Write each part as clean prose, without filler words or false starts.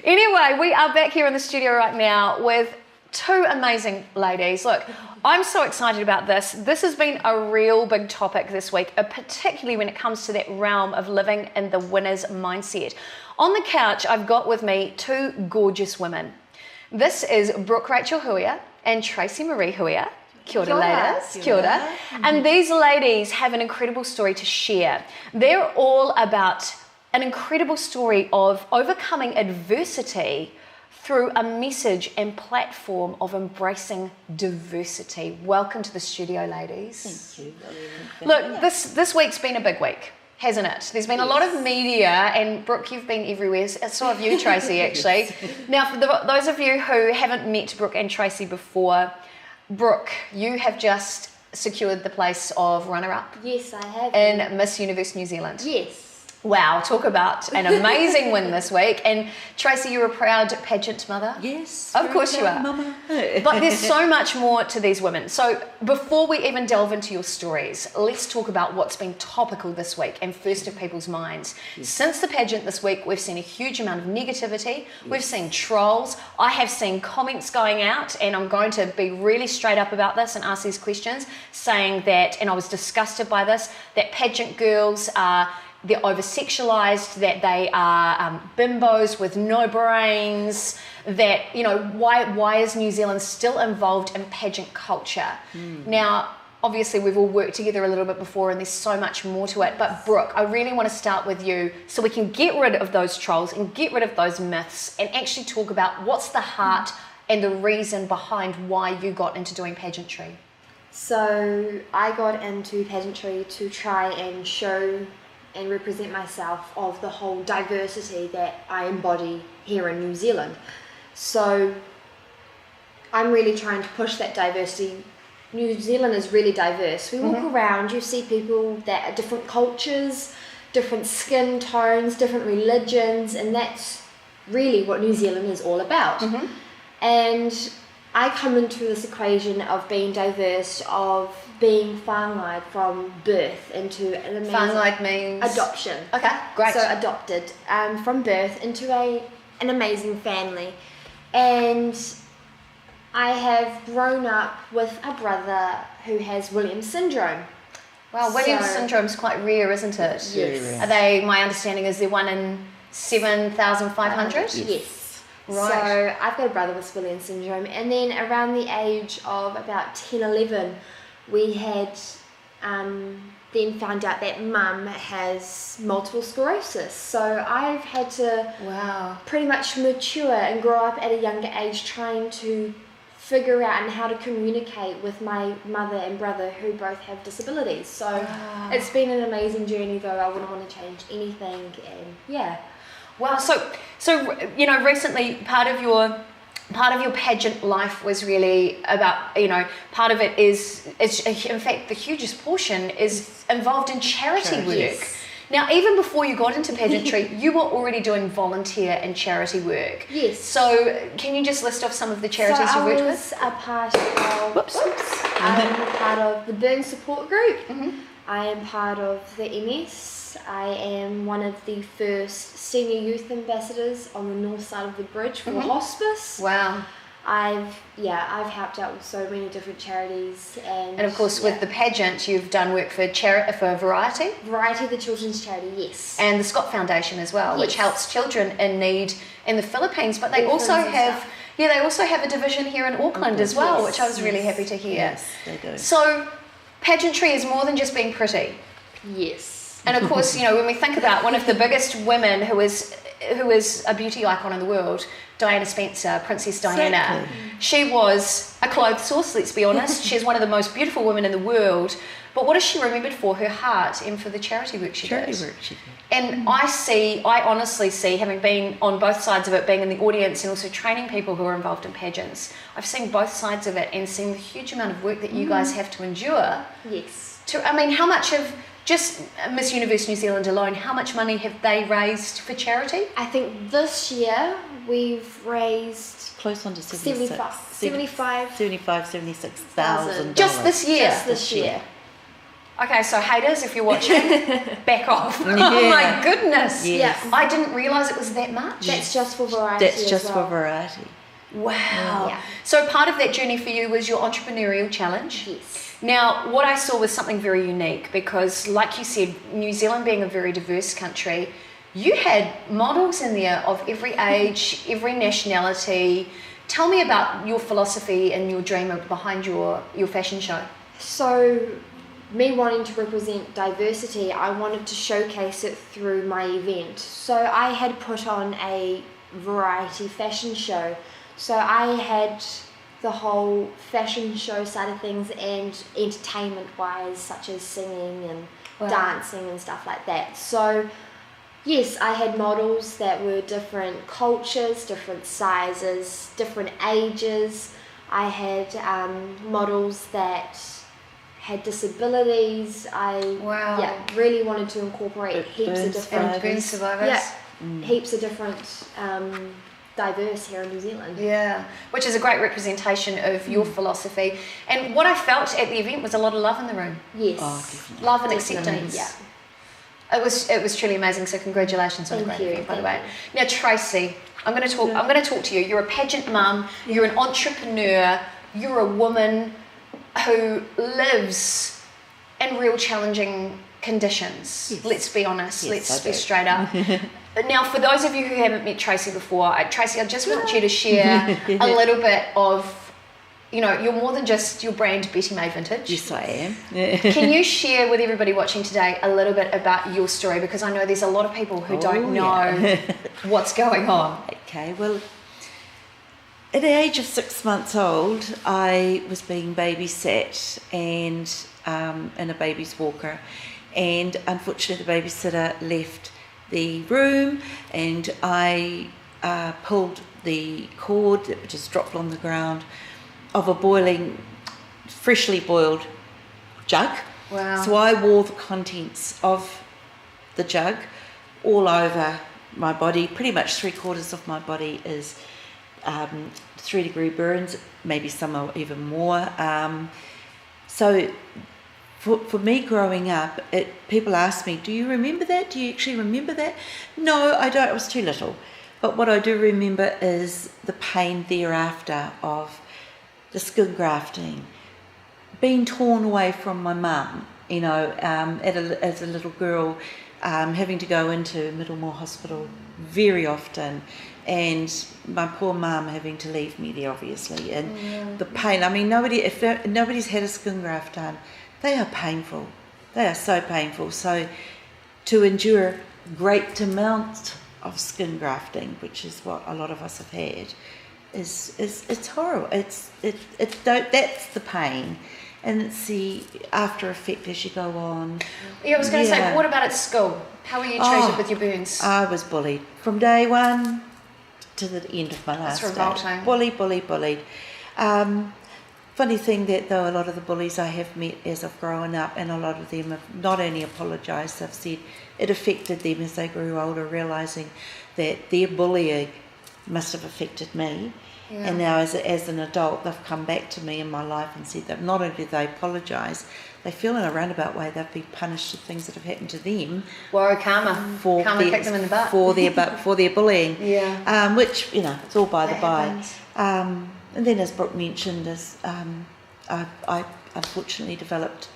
Anyway, we are back here in the studio right now with two amazing ladies. Look, I'm so excited about this. This has been a real big topic this week, particularly when it comes to that realm of living in the winner's mindset. On the couch, I've got with me two gorgeous women. This is Brooke Houia and Tracey-Maree Houia. Kia ora, ladies. Kia ora. And these ladies have an incredible story to share. They're all about an incredible story of overcoming adversity through a message and platform of embracing diversity. Welcome to the studio, ladies. Thank you. Look, this week's been a big week, hasn't it? There's been a lot of media, and Brooke, you've been everywhere. So have you, Tracey, actually. Now, for those of you who haven't met Brooke and Tracey before, Brooke, you have just secured the place of runner-up. Yes, I have. In Miss Universe New Zealand. Yes. Wow, talk about an amazing win this week. And Tracey, you're a proud pageant mother? Yes. Of course you are. Mama. But there's so much more to these women. So before we even delve into your stories, let's talk about what's been topical this week and first of people's minds. Yes. Since the pageant this week, we've seen a huge amount of negativity. Yes. We've seen trolls. I have seen comments going out, and I'm going to be really straight up about this and ask these questions, saying that, and I was disgusted by this, that pageant girls they're over-sexualised, that they are bimbos with no brains, that, you know, why is New Zealand still involved in pageant culture? Now, obviously, we've all worked together a little bit before, and there's so much more to it. But Brooke, I really want to start with you so we can get rid of those trolls and get rid of those myths and actually talk about what's the heart and the reason behind why you got into doing pageantry. So I got into pageantry to try and show and represent myself of the whole diversity that I embody here in New Zealand. So I'm really trying to push that diversity. New Zealand is really diverse. We walk around, you see people that are different cultures, different skin tones, different religions, and that's really what New Zealand is all about. And I come into this equation of being diverse, of being whāngai from birth into an amazing... Whāngai means? Adoption. Okay, great. So adopted from birth into an amazing family. And I have grown up with a brother who has Williams syndrome. Wow, Williams syndrome's quite rare, isn't it? Yes. Are they, my understanding is they're 1 in 7,500? Yes. Right. So I've got a brother with Williams syndrome, and then around the age of about 10, 11, we had then found out that mum has multiple sclerosis. So I've had to pretty much mature and grow up at a younger age trying to figure out and how to communicate with my mother and brother who both have disabilities. So it's been an amazing journey, though. I wouldn't want to change anything, and yeah. Wow, so you know, recently part of your pageant life was really about, you know, part of it is in fact the hugest portion is involved in charity work. Yes. Now, even before you got into pageantry, you were already doing volunteer and charity work. Yes. So can you just list off some of the charities you worked with? I was a part of I'm a part of the Burn Support Group. I am part of the MS. I am one of the first senior youth ambassadors on the north side of the bridge for hospice. Wow. I've helped out with so many different charities, and of course with the pageant you've done work for Variety, the children's charity, yes, and the Scott Foundation as well, which helps children in need in the Philippines. But they also have a division here in Auckland as well, which I was really happy to hear. Yes, they do. So pageantry is more than just being pretty. Yes. And of course, you know, when we think about one of the biggest women who is a beauty icon in the world, Diana Spencer, Princess Diana, she was a clothes source, let's be honest. She's one of the most beautiful women in the world. But what is she remembered for? Her heart and for the charity work she did. And I honestly see, having been on both sides of it, being in the audience and also training people who are involved in pageants, I've seen both sides of it and seen the huge amount of work that you guys have to endure. Yes. I mean, how much of just Miss Universe New Zealand alone, how much money have they raised for charity? I think this year we've raised close on to 76,000. $76,000. Just this year? Just this year. Okay, so haters, if you're watching, back off. Oh my goodness. Yes. I didn't realise it was that much. That's just for variety. That's just for variety. Wow. Yeah. So part of that journey for you was your entrepreneurial challenge. Yes. Now, what I saw was something very unique because, like you said, New Zealand being a very diverse country, you had models in there of every age, every nationality. Tell me about your philosophy and your dream behind your fashion show. So, me wanting to represent diversity, I wanted to showcase it through my event. So I had put on a variety fashion show. So I had the whole fashion show side of things and entertainment-wise, such as singing and dancing and stuff like that. So yes, I had models that were different cultures, different sizes, different ages. I had models that had disabilities. I really wanted to incorporate heaps of different burn survivors. Heaps of different diverse here in New Zealand. Yeah, which is a great representation of your philosophy. And what I felt at the event was a lot of love in the room. Yes. Oh, definitely. Love and acceptance. Yeah. It was truly amazing. So congratulations on a great event, by the way. Now, Tracey, I'm going to talk to you. You're a pageant mum. You're an entrepreneur. You're a woman who lives in real challenging conditions. Yes. Let's be honest. Yes, Let's I be do. straight up. Now, for those of you who haven't met Tracey before, Tracey, I just want you to share a little bit of, you're more than just your brand Betty May Vintage. Yes, I am. Can you share with everybody watching today a little bit about your story? Because I know there's a lot of people who don't know what's going on. Okay, well, at the age of 6 months old, I was being babysat and in a baby's walker, and unfortunately the babysitter left the room, and I pulled the cord that just dropped on the ground of a freshly boiled jug. Wow. So I wore the contents of the jug all over my body. Pretty much 3/4 of my body is 3-degree burns, maybe some are even more. So for me growing up, people ask me, do you remember that? Do you actually remember that? No, I don't. I was too little. But what I do remember is the pain thereafter of the skin grafting, being torn away from my mum, as a little girl, having to go into Middlemore Hospital very often, and my poor mum having to leave me there, obviously, and the pain. I mean, if nobody's had a skin graft done, they are painful. They are so painful. So to endure great amounts of skin grafting, which is what a lot of us have had, it's horrible. That's the pain, and it's the after effect as you go on. Yeah, I was going to say, what about at school? How were you treated with your burns? I was bullied from day one to the end of my last That's revolting. Day. Bullied. Funny thing that though, a lot of the bullies I have met as I've grown up, and a lot of them have not only apologised, they've said it affected them as they grew older, realising that their bullying must have affected me. Yeah. And now as an adult, they've come back to me in my life and said that not only do they apologise, they feel in a roundabout way they've been punished for things that have happened to them. Well, karma. Karma kicked them in the butt. For their bullying. Yeah. Which, it's all by the by. And then, as Brooke mentioned, I unfortunately developed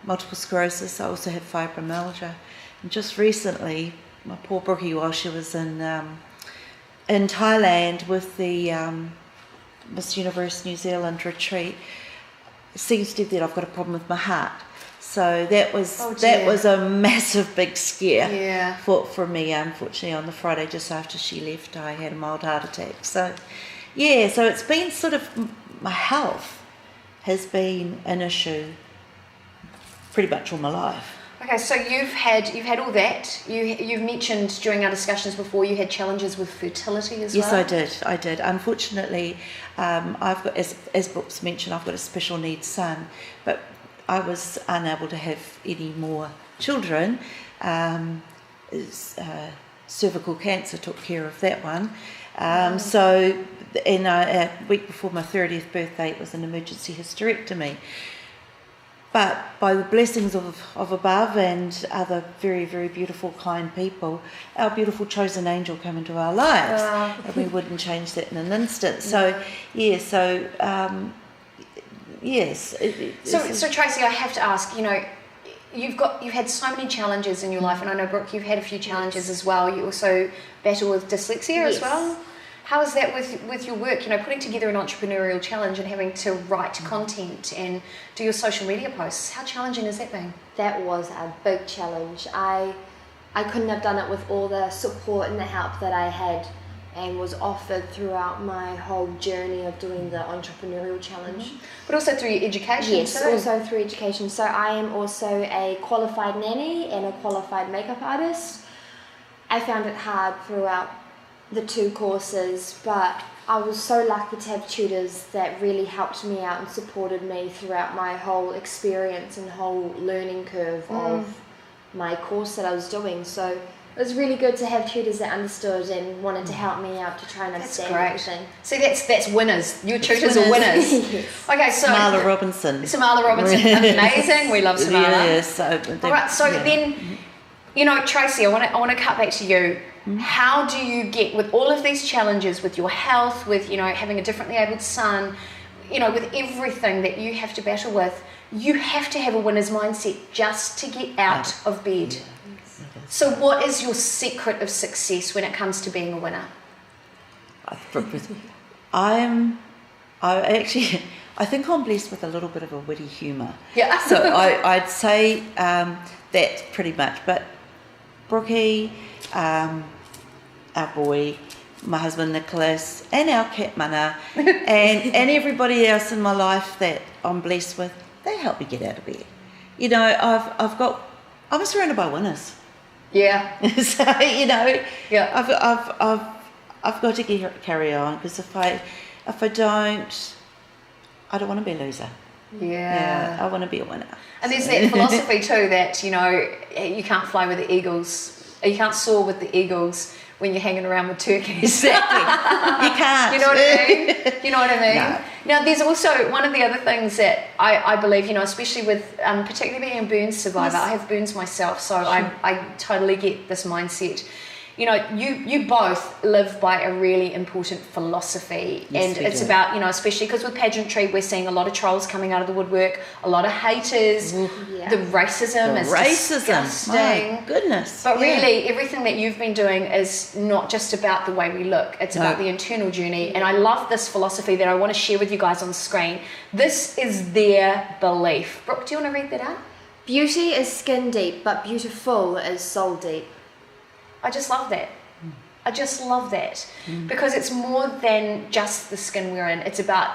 multiple sclerosis. I also have fibromyalgia. And just recently, my poor Brookie, while she was in Thailand with the Miss Universe New Zealand retreat, it seems to be that I've got a problem with my heart. So that was a massive big scare for me. Unfortunately, on the Friday just after she left, I had a mild heart attack. So so it's been sort of, my health has been an issue pretty much all my life. Okay, so you've had all that. You've mentioned during our discussions before you had challenges with fertility as well. Yes, I did. Unfortunately, I've got, as Brooks mentioned, I've got a special needs son, but I was unable to have any more children. Cervical cancer took care of that one. So, a week before my 30th birthday, it was an emergency hysterectomy. But by the blessings of above and other very, very beautiful, kind people, our beautiful chosen angel came into our lives. Wow. And we wouldn't change that in an instant. So, yes. So Tracey, I have to ask, you've had so many challenges in your life, and I know, Brooke, you've had a few challenges as well. You also battle with dyslexia as well. How is that with your work, putting together an entrepreneurial challenge and having to write content and do your social media posts? How challenging has that been? That was a big challenge. I couldn't have done it with all the support and the help that I had and was offered throughout my whole journey of doing the entrepreneurial challenge. But also through your education Yes, too. also through education. So I am also a qualified nanny and a qualified makeup artist. I found it hard throughout the 2 courses, but I was so lucky to have tutors that really helped me out and supported me throughout my whole experience and whole learning curve of my course that I was doing. So it was really good to have tutors that understood and wanted to help me out to try and understand everything. See, that's winners. Your tutors are winners. Yes. Okay, so Samala Robinson. Amazing. We love Samala. Yes. All right, so then, Tracey, I want to cut back to you. How do you get, with all of these challenges, with your health, with having a differently abled son, with everything that you have to battle with, you have to have a winner's mindset just to get out of bed. So what is your secret of success when it comes to being a winner? I think I'm blessed with a little bit of a witty humour. Yeah. So I'd say that pretty much. But Brookie, our boy, my husband Nicholas, and our cat Mana, and everybody else in my life that I'm blessed with, they help me get out of bed. I'm surrounded by winners. Yeah. So I've got to carry on, because if I don't want to be a loser. Yeah. I want to be a winner. And there's that philosophy too that you can't fly with the eagles. You can't soar with the eagles when you're hanging around with turkeys. Exactly. You can't. You know what I mean? No. Now, there's also one of the other things that I believe, especially with particularly being a burns survivor. I have burns myself, so I totally get this mindset. You both live by a really important philosophy, and it's about, especially because with pageantry, we're seeing a lot of trolls coming out of the woodwork, a lot of haters, the racism is disgusting. My goodness. But really, everything that you've been doing is not just about the way we look, it's about the internal journey. And I love this philosophy that I want to share with you guys on the screen. This is their belief. Brooke, do you want to read that out? Beauty is skin deep, but beautiful is soul deep. I just love that. Because it's more than just the skin we're in. It's about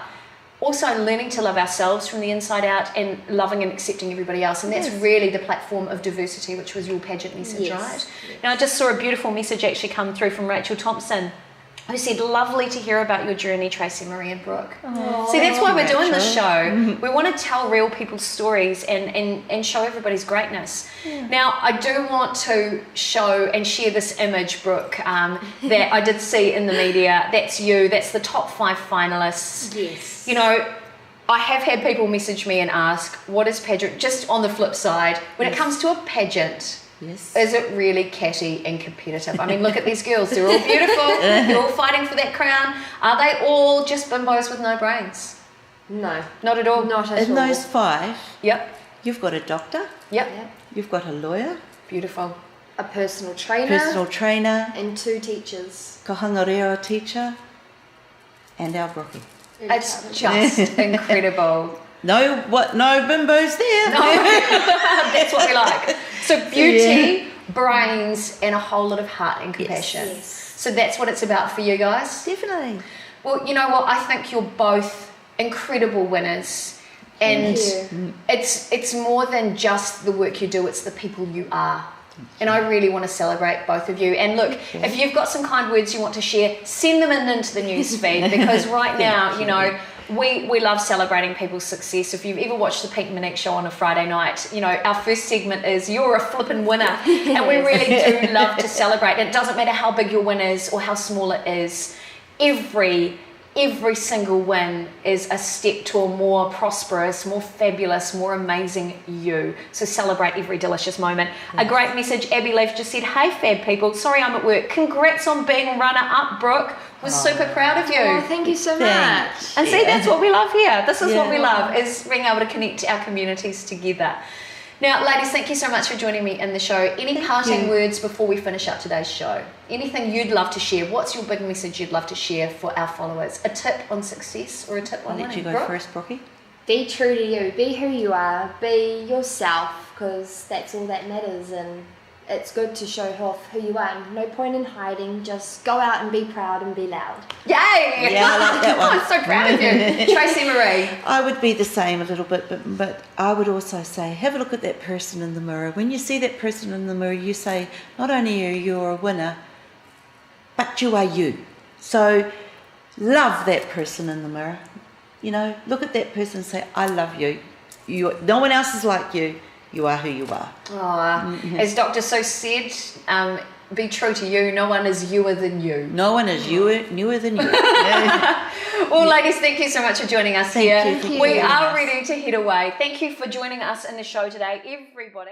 also learning to love ourselves from the inside out and loving and accepting everybody else. And that's really the platform of diversity, which was your pageant message, right? Yes. Now, I just saw a beautiful message actually come through from Rachel Thompson, who said, lovely to hear about your journey, Tracey-Maree and Brooke. Aww, see, that's why we're doing this show. Mm-hmm. We want to tell real people's stories and show everybody's greatness. Now, I do want to show and share this image, Brooke, that I did see in the media. That's you. That's the top 5 finalists. Yes. I have had people message me and ask, what is pageant? Just on the flip side, when it comes to a pageant, is it really catty and competitive? I mean, look at these girls. They're all beautiful. They're all fighting for that crown. Are they all just bimbos with no brains? No. Not at all? Not at all. In those 5, you've got a doctor. Yep. You've got a lawyer. Beautiful. A personal trainer. And 2 teachers. Kahanga reo teacher. And our Brookie. It's just incredible. No bimbos there. No, that's what we like. So beauty, brains, and a whole lot of heart and compassion. Yes. So that's what it's about for you guys? Definitely. Well, you know what? I think you're both incredible winners. And it's more than just the work you do, it's the people you are. And I really want to celebrate both of you. And look, if you've got some kind words you want to share, send them into the news feed, because right now, we love celebrating people's success. If you've ever watched the Pete and Monique show on a Friday night, our first segment is you're a flippin' winner. And we really do love to celebrate. It doesn't matter how big your win is or how small it is. Every every single win is a step to a more prosperous, more fabulous, more amazing you. So celebrate every delicious moment. Yes. A great message. Abby Leaf just said, hey fab people, sorry I'm at work. Congrats on being runner-up, Brooke. We're super proud of you. Oh, thank you so much. And see, that's what we love here. This is what we love, is being able to connect our communities together. Now, ladies, thank you so much for joining me in the show. Any parting words before we finish up today's show? Anything you'd love to share? What's your big message you'd love to share for our followers? A tip on success or a tip on winning? I'll let you go first, Brookie. Be true to you. Be who you are. Be yourself, because that's all that matters. And it's good to show off who you are. No point in hiding. Just go out and be proud and be loud. Yay! Yeah, I like that one. I'm so proud of you. Tracey-Maree. I would be the same a little bit, but I would also say, have a look at that person in the mirror. When you see that person in the mirror, you say, not only are you a winner, but you are you. So love that person in the mirror. You know, look at that person and say, I love you. No one else is like you. You are who you are. As Dr. So said, be true to you. No one is newer than you. No one is newer than you. Well, ladies, thank you so much for joining us here. Thank you. We are ready to head away. Thank you for joining us in the show today, everybody.